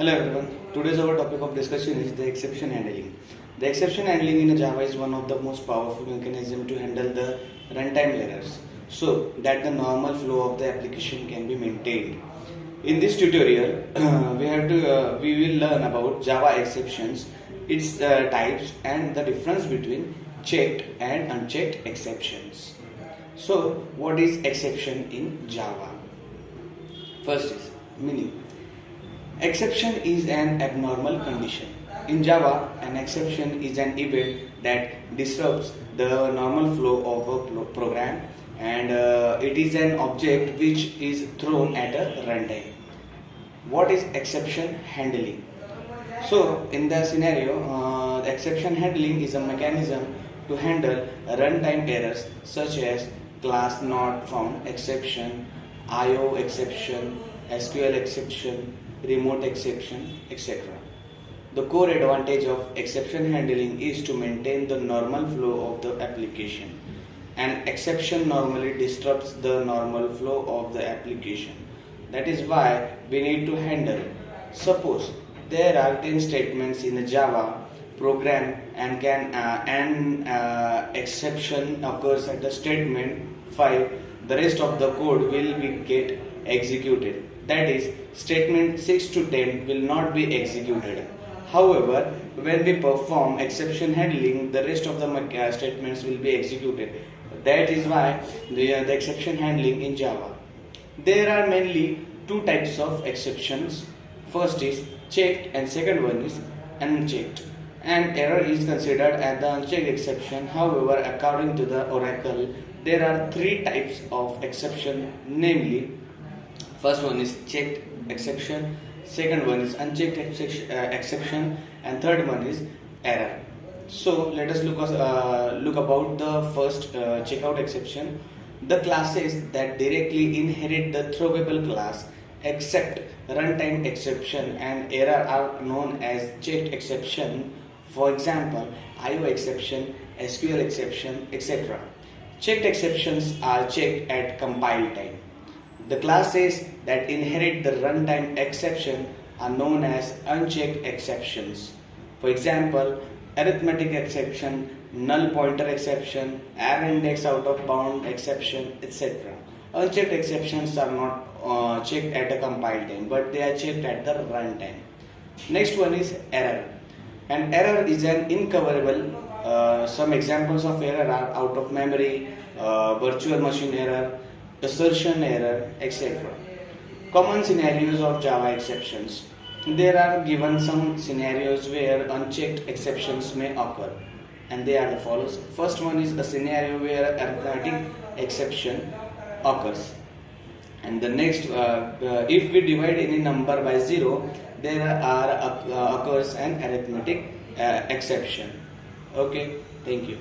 Hello everyone. Today's our topic of discussion is the exception handling. The exception handling in Java is one of the most powerful mechanism to handle the runtime errors so that the normal flow of the application can be maintained. In this tutorial, we will learn about Java exceptions, its types and the difference between checked and unchecked exceptions. So, what is exception in Java? First is meaning. Exception is an abnormal condition. In Java, an exception is an event that disrupts the normal flow of a program, and it is an object which is thrown at a runtime. What is exception handling? So, in the scenario, the exception handling is a mechanism to handle runtime errors such as class not found exception, IO exception, SQL exception, remote exception, etc. The core advantage of exception handling is to maintain the normal flow of the application. An exception normally disrupts the normal flow of the application. That is why we need to handle. Suppose there are 10 statements in a Java program and an exception occurs at the statement 5. The rest of the code will get executed. That is, statement 6 to 10 will not be executed. However, when we perform exception handling, the rest of the statements will be executed. That is why the exception handling in Java. There are mainly two types of exceptions. First is checked and second one is unchecked. An error is considered as the unchecked exception. However, according to the Oracle, there are three types of exception, namely first one is checked exception, second one is unchecked exception, and third one is error. So let us look about the first checkout exception. The classes that directly inherit the throwable class except runtime exception and error are known as checked exception. For example, IO exception, SQL exception, etc. Checked exceptions are checked at compile time. The classes that inherit the runtime exception are known as unchecked exceptions. For example, arithmetic exception, null pointer exception, array index out of bound exception, etc. Unchecked exceptions are not checked at a compile time, but they are checked at the runtime. Next one is error. An error is an incoverable. Some examples of error are out of memory, virtual machine error, assertion error, etc. Common scenarios of Java exceptions. There are given some scenarios where unchecked exceptions may occur, and they are the follows. First one is a scenario where arithmetic exception occurs, and the next, if we divide any number by 0, there occurs an arithmetic exception. Okay, thank you.